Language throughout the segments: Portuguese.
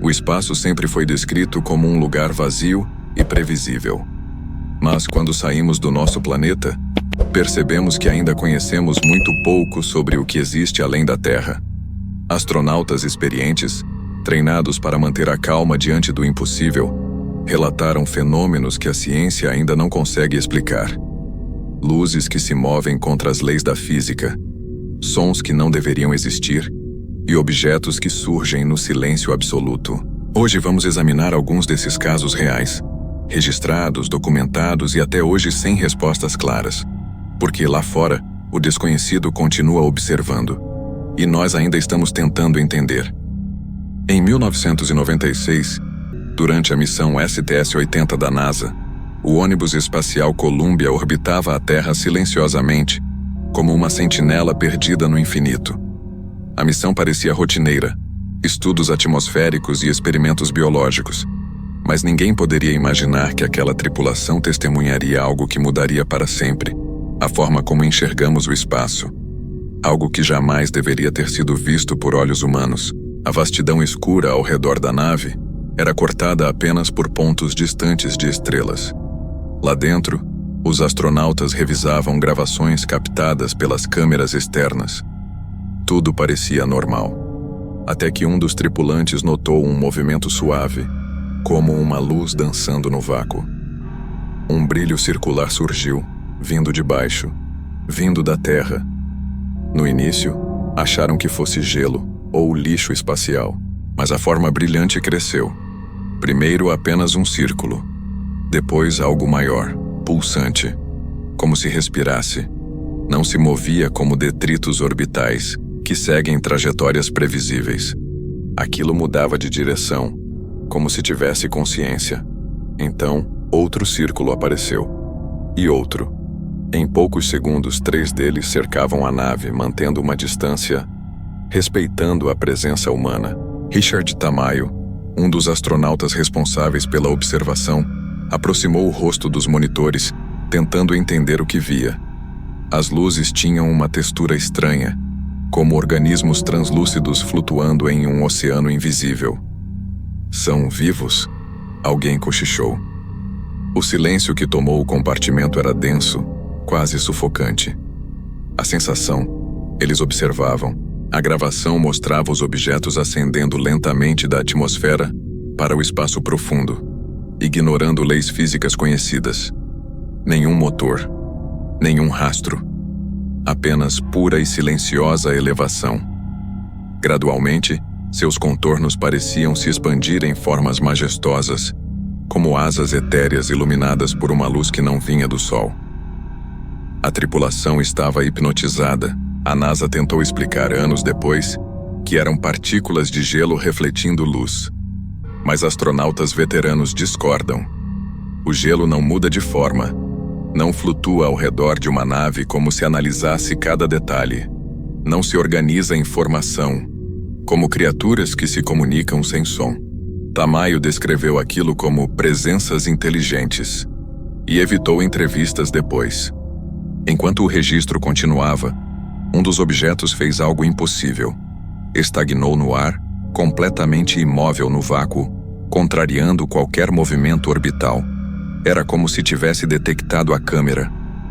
O espaço sempre foi descrito como um lugar vazio e previsível. Mas quando saímos do nosso planeta, percebemos que ainda conhecemos muito pouco sobre o que existe além da Terra. Astronautas experientes, treinados para manter a calma diante do impossível, relataram fenômenos que a ciência ainda não consegue explicar. Luzes que se movem contra as leis da física, sons que não deveriam existir e objetos que surgem no silêncio absoluto. Hoje vamos examinar alguns desses casos reais, registrados, documentados e até hoje sem respostas claras. Porque lá fora, o desconhecido continua observando, e nós ainda estamos tentando entender. Em 1996, durante a missão STS-80 da NASA, o ônibus espacial Columbia orbitava a Terra silenciosamente, como uma sentinela perdida no infinito. A missão parecia rotineira, estudos atmosféricos e experimentos biológicos, mas ninguém poderia imaginar que aquela tripulação testemunharia algo que mudaria para sempre a forma como enxergamos o espaço. Algo que jamais deveria ter sido visto por olhos humanos. A vastidão escura ao redor da nave era cortada apenas por pontos distantes de estrelas. Lá dentro, os astronautas revisavam gravações captadas pelas câmeras externas. Tudo parecia normal, até que um dos tripulantes notou um movimento suave, como uma luz dançando no vácuo. Um brilho circular surgiu, vindo de baixo, vindo da Terra. No início, acharam que fosse gelo ou lixo espacial, mas a forma brilhante cresceu. Primeiro apenas um círculo, depois algo maior, pulsante, como se respirasse. Não se movia como detritos orbitais, que seguem trajetórias previsíveis. Aquilo mudava de direção, como se tivesse consciência. Então, outro círculo apareceu. E outro. Em poucos segundos, 3 deles cercavam a nave, mantendo uma distância, respeitando a presença humana. Richard Tamayo, um dos astronautas responsáveis pela observação, aproximou o rosto dos monitores, tentando entender o que via. As luzes tinham uma textura estranha, como organismos translúcidos flutuando em um oceano invisível. São vivos? Alguém cochichou. O silêncio que tomou o compartimento era denso, quase sufocante. A sensação, eles observavam. A gravação mostrava os objetos ascendendo lentamente da atmosfera para o espaço profundo, ignorando leis físicas conhecidas. Nenhum motor, nenhum rastro. Apenas pura e silenciosa elevação. Gradualmente, seus contornos pareciam se expandir em formas majestosas, como asas etéreas iluminadas por uma luz que não vinha do sol. A tripulação estava hipnotizada. A NASA tentou explicar anos depois que eram partículas de gelo refletindo luz. Mas astronautas veteranos discordam. O gelo não muda de forma. Não flutua ao redor de uma nave como se analisasse cada detalhe. Não se organiza em formação, como criaturas que se comunicam sem som. Tamayo descreveu aquilo como presenças inteligentes e evitou entrevistas depois. Enquanto o registro continuava, um dos objetos fez algo impossível. Estagnou no ar, completamente imóvel no vácuo, contrariando qualquer movimento orbital. Era como se tivesse detectado a câmera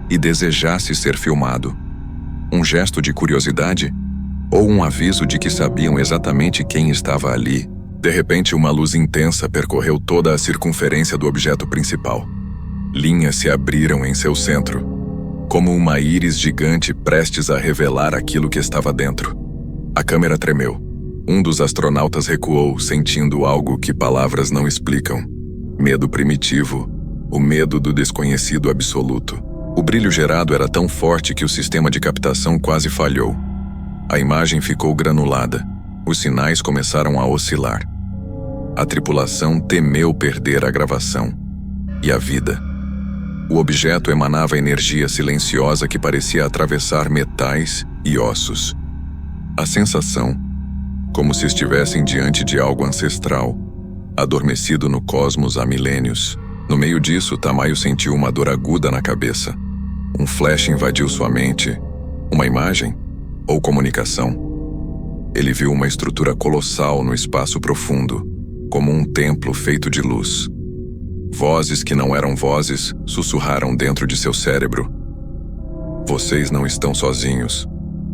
e desejasse ser filmado. Um gesto de curiosidade? Ou um aviso de que sabiam exatamente quem estava ali? De repente, uma luz intensa percorreu toda a circunferência do objeto principal. Linhas se abriram em seu centro, como uma íris gigante prestes a revelar aquilo que estava dentro. A câmera tremeu. Um dos astronautas recuou, sentindo algo que palavras não explicam. Medo primitivo, o medo do desconhecido absoluto. O brilho gerado era tão forte que o sistema de captação quase falhou. A imagem ficou granulada. Os sinais começaram a oscilar. A tripulação temeu perder a gravação e a vida. O objeto emanava energia silenciosa que parecia atravessar metais e ossos. A sensação, como se estivessem diante de algo ancestral, adormecido no cosmos há milênios. No meio disso, Tamayo sentiu uma dor aguda na cabeça. Um flash invadiu sua mente. Uma imagem? Ou comunicação? Ele viu uma estrutura colossal no espaço profundo, como um templo feito de luz. Vozes que não eram vozes sussurraram dentro de seu cérebro. Vocês não estão sozinhos.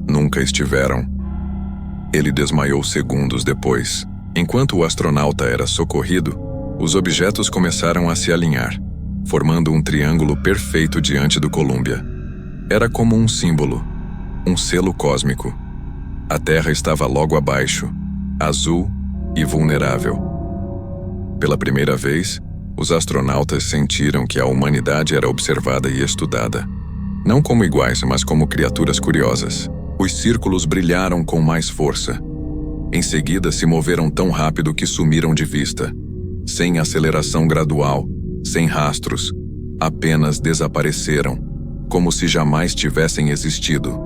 Nunca estiveram. Ele desmaiou segundos depois. Enquanto o astronauta era socorrido, os objetos começaram a se alinhar, formando um triângulo perfeito diante do Columbia. Era como um símbolo, um selo cósmico. A Terra estava logo abaixo, azul e vulnerável. Pela primeira vez, os astronautas sentiram que a humanidade era observada e estudada. Não como iguais, mas como criaturas curiosas. Os círculos brilharam com mais força. Em seguida, se moveram tão rápido que sumiram de vista. Sem aceleração gradual, sem rastros, apenas desapareceram, como se jamais tivessem existido.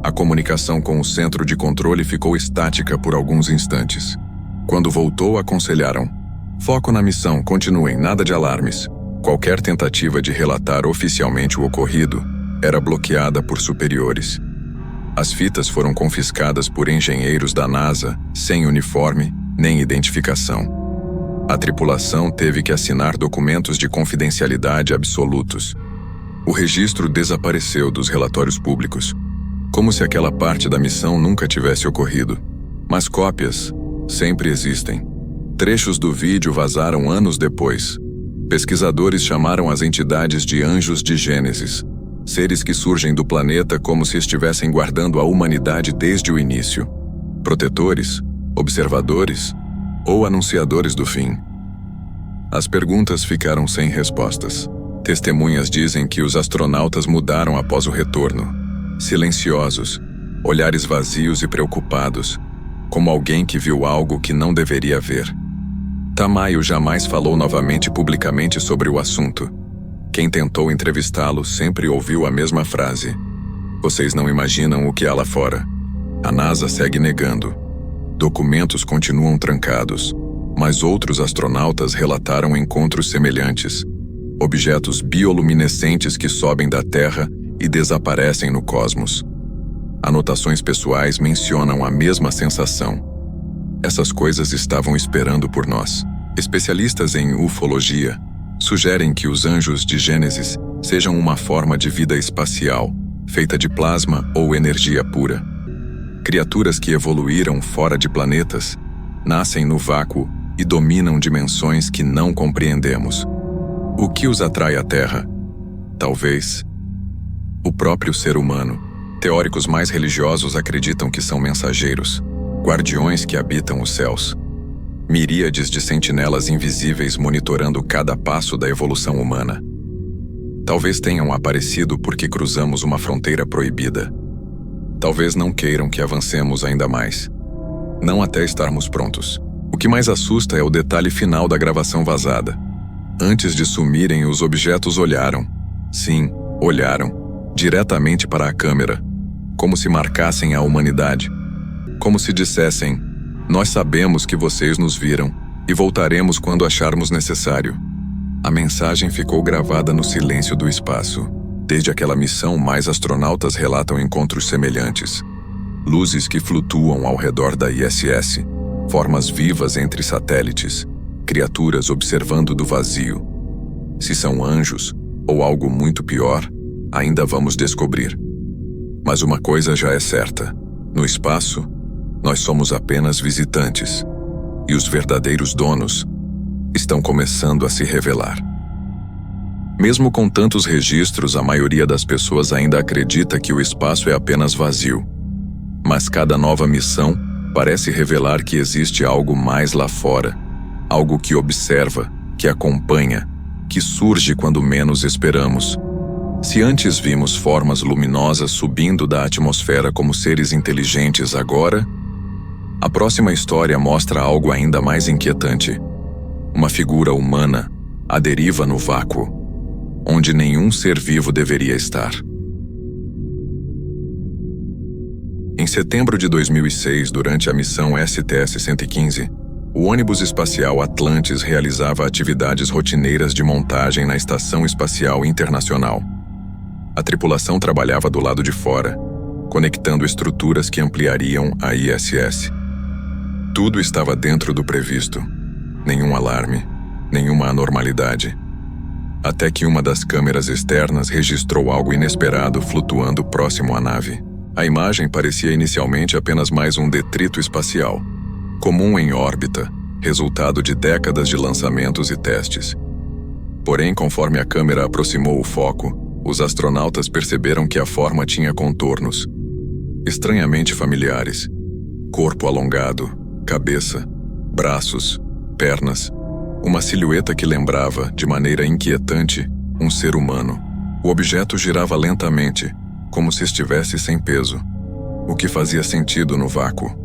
A comunicação com o centro de controle ficou estática por alguns instantes. Quando voltou, aconselharam: foco na missão, continuem, nada de alarmes. Qualquer tentativa de relatar oficialmente o ocorrido era bloqueada por superiores. As fitas foram confiscadas por engenheiros da NASA, sem uniforme nem identificação. A tripulação teve que assinar documentos de confidencialidade absolutos. O registro desapareceu dos relatórios públicos, como se aquela parte da missão nunca tivesse ocorrido. Mas cópias sempre existem. Trechos do vídeo vazaram anos depois. Pesquisadores chamaram as entidades de anjos de Gênesis, seres que surgem do planeta como se estivessem guardando a humanidade desde o início. Protetores, observadores ou anunciadores do fim. As perguntas ficaram sem respostas. Testemunhas dizem que os astronautas mudaram após o retorno. Silenciosos, olhares vazios e preocupados, como alguém que viu algo que não deveria ver. Tamayo jamais falou novamente publicamente sobre o assunto. Quem tentou entrevistá-lo sempre ouviu a mesma frase: vocês não imaginam o que há lá fora. A NASA segue negando. Documentos continuam trancados, mas outros astronautas relataram encontros semelhantes. Objetos bioluminescentes que sobem da Terra e desaparecem no cosmos. Anotações pessoais mencionam a mesma sensação. Essas coisas estavam esperando por nós. Especialistas em ufologia sugerem que os anjos de Gênesis sejam uma forma de vida espacial, feita de plasma ou energia pura. Criaturas que evoluíram fora de planetas, nascem no vácuo e dominam dimensões que não compreendemos. O que os atrai à Terra? Talvez o próprio ser humano. Teóricos mais religiosos acreditam que são mensageiros, guardiões que habitam os céus. Miríades de sentinelas invisíveis monitorando cada passo da evolução humana. Talvez tenham aparecido porque cruzamos uma fronteira proibida. Talvez não queiram que avancemos ainda mais. Não até estarmos prontos. O que mais assusta é o detalhe final da gravação vazada. Antes de sumirem, os objetos olharam. Sim, olharam. Diretamente para a câmera. Como se marcassem a humanidade. Como se dissessem: nós sabemos que vocês nos viram e voltaremos quando acharmos necessário. A mensagem ficou gravada no silêncio do espaço. Desde aquela missão, mais astronautas relatam encontros semelhantes. Luzes que flutuam ao redor da ISS, formas vivas entre satélites, criaturas observando do vazio. Se são anjos ou algo muito pior, ainda vamos descobrir. Mas uma coisa já é certa: no espaço, nós somos apenas visitantes, e os verdadeiros donos estão começando a se revelar. Mesmo com tantos registros, a maioria das pessoas ainda acredita que o espaço é apenas vazio. Mas cada nova missão parece revelar que existe algo mais lá fora, algo que observa, que acompanha, que surge quando menos esperamos. Se antes vimos formas luminosas subindo da atmosfera como seres inteligentes, agora, a próxima história mostra algo ainda mais inquietante. Uma figura humana à deriva no vácuo, onde nenhum ser vivo deveria estar. Em setembro de 2006, durante a missão STS-115, o ônibus espacial Atlantis realizava atividades rotineiras de montagem na Estação Espacial Internacional. A tripulação trabalhava do lado de fora, conectando estruturas que ampliariam a ISS. Tudo estava dentro do previsto. nenhum alarme, nenhuma anormalidade. Até que uma das câmeras externas registrou algo inesperado flutuando próximo à nave. A imagem parecia inicialmente apenas mais um detrito espacial, comum em órbita, resultado de décadas de lançamentos e testes. Porém, conforme a câmera aproximou o foco, os astronautas perceberam que a forma tinha contornos estranhamente familiares. Corpo alongado, cabeça, braços, pernas, uma silhueta que lembrava, de maneira inquietante, um ser humano. O objeto girava lentamente, como se estivesse sem peso, o que fazia sentido no vácuo.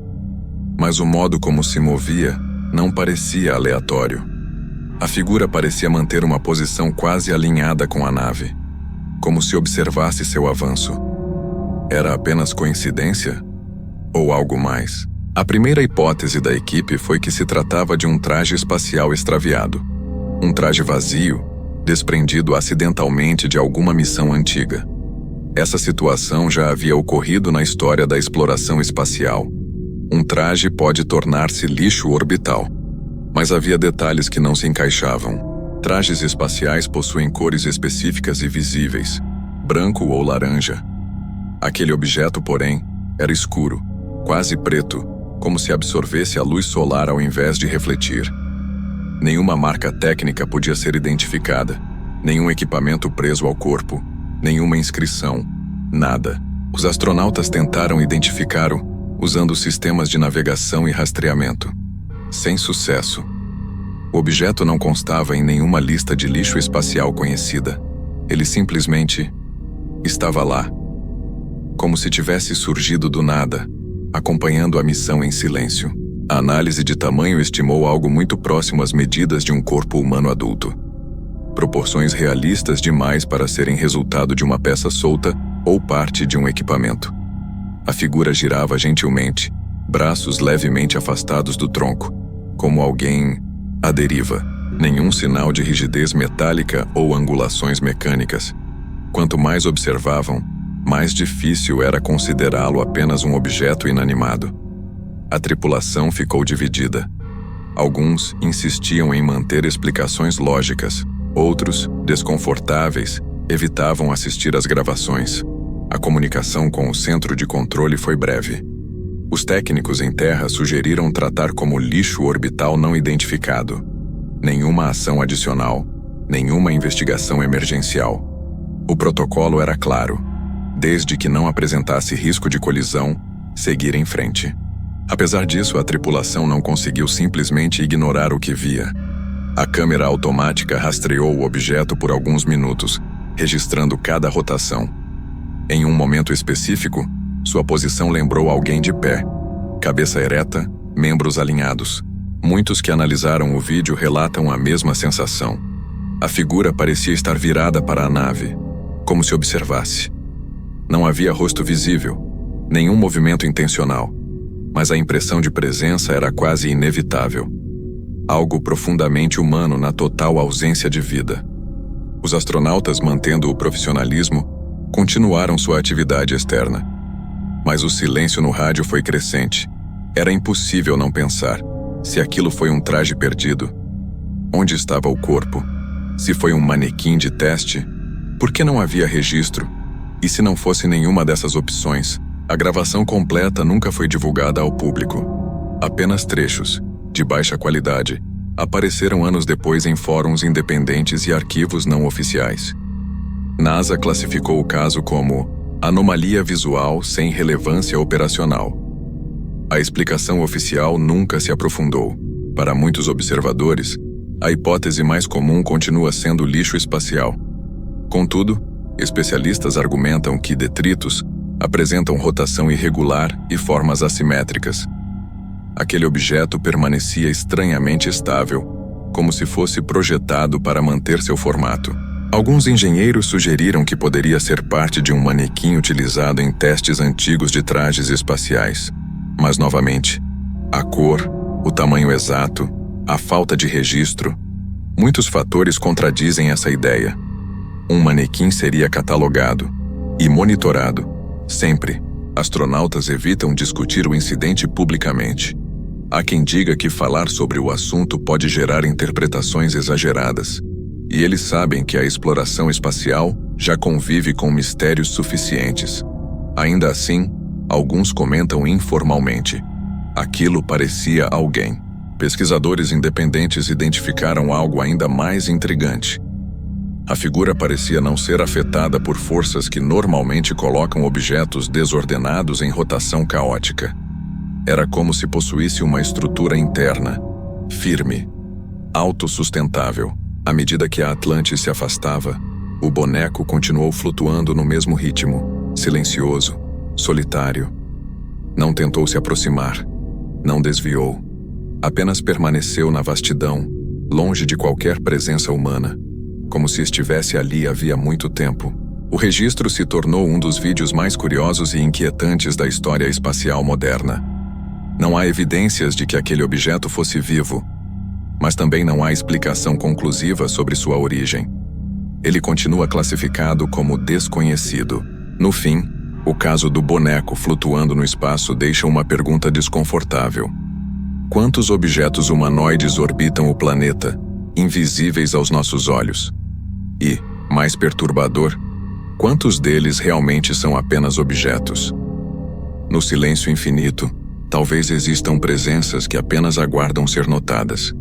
Mas o modo como se movia não parecia aleatório. A figura parecia manter uma posição quase alinhada com a nave, como se observasse seu avanço. Era apenas coincidência? Ou algo mais? A primeira hipótese da equipe foi que se tratava de um traje espacial extraviado. Um traje vazio, desprendido acidentalmente de alguma missão antiga. Essa situação já havia ocorrido na história da exploração espacial. Um traje pode tornar-se lixo orbital. Mas havia detalhes que não se encaixavam. Trajes espaciais possuem cores específicas e visíveis, branco ou laranja. Aquele objeto, porém, era escuro, quase preto, como se absorvesse a luz solar ao invés de refletir. Nenhuma marca técnica podia ser identificada, nenhum equipamento preso ao corpo, nenhuma inscrição, nada. Os astronautas tentaram identificá-lo usando sistemas de navegação e rastreamento. Sem sucesso. O objeto não constava em nenhuma lista de lixo espacial conhecida. Ele simplesmente estava lá, como se tivesse surgido do nada, acompanhando a missão em silêncio. A análise de tamanho estimou algo muito próximo às medidas de um corpo humano adulto. Proporções realistas demais para serem resultado de uma peça solta ou parte de um equipamento. A figura girava gentilmente, braços levemente afastados do tronco, como alguém à deriva. Nenhum sinal de rigidez metálica ou angulações mecânicas. Quanto mais observavam, mais difícil era considerá-lo apenas um objeto inanimado. A tripulação ficou dividida. Alguns insistiam em manter explicações lógicas. Outros, desconfortáveis, evitavam assistir às gravações. A comunicação com o centro de controle foi breve. Os técnicos em terra sugeriram tratar como lixo orbital não identificado. Nenhuma ação adicional, nenhuma investigação emergencial. O protocolo era claro. Desde que não apresentasse risco de colisão, seguir em frente. Apesar disso, a tripulação não conseguiu simplesmente ignorar o que via. A câmera automática rastreou o objeto por alguns minutos, registrando cada rotação. Em um momento específico, sua posição lembrou alguém de pé, cabeça ereta, membros alinhados. Muitos que analisaram o vídeo relatam a mesma sensação. A figura parecia estar virada para a nave, como se observasse. Não havia rosto visível, nenhum movimento intencional, mas a impressão de presença era quase inevitável. Algo profundamente humano na total ausência de vida. Os astronautas, mantendo o profissionalismo, continuaram sua atividade externa. Mas o silêncio no rádio foi crescente. Era impossível não pensar. Se aquilo foi um traje perdido, onde estava o corpo? Se foi um manequim de teste, por que não havia registro? E se não fosse nenhuma dessas opções, a gravação completa nunca foi divulgada ao público. Apenas trechos, de baixa qualidade, apareceram anos depois em fóruns independentes e arquivos não oficiais. NASA classificou o caso como anomalia visual sem relevância operacional. A explicação oficial nunca se aprofundou. Para muitos observadores, a hipótese mais comum continua sendo lixo espacial. Contudo, especialistas argumentam que detritos apresentam rotação irregular e formas assimétricas. Aquele objeto permanecia estranhamente estável, como se fosse projetado para manter seu formato. Alguns engenheiros sugeriram que poderia ser parte de um manequim utilizado em testes antigos de trajes espaciais. Mas, novamente, a cor, o tamanho exato, a falta de registro, muitos fatores contradizem essa ideia. Um manequim seria catalogado e monitorado. Sempre, astronautas evitam discutir o incidente publicamente. Há quem diga que falar sobre o assunto pode gerar interpretações exageradas, e eles sabem que a exploração espacial já convive com mistérios suficientes. Ainda assim, alguns comentam informalmente: aquilo parecia alguém. Pesquisadores independentes identificaram algo ainda mais intrigante. A figura parecia não ser afetada por forças que normalmente colocam objetos desordenados em rotação caótica. Era como se possuísse uma estrutura interna, firme, autossustentável. À medida que a Atlantis se afastava, o boneco continuou flutuando no mesmo ritmo, silencioso, solitário. Não tentou se aproximar, não desviou. Apenas permaneceu na vastidão, longe de qualquer presença humana, como se estivesse ali havia muito tempo. O registro se tornou um dos vídeos mais curiosos e inquietantes da história espacial moderna. Não há evidências de que aquele objeto fosse vivo, mas também não há explicação conclusiva sobre sua origem. Ele continua classificado como desconhecido. No fim, o caso do boneco flutuando no espaço deixa uma pergunta desconfortável. Quantos objetos humanoides orbitam o planeta, invisíveis aos nossos olhos? E, mais perturbador, quantos deles realmente são apenas objetos? No silêncio infinito, talvez existam presenças que apenas aguardam ser notadas.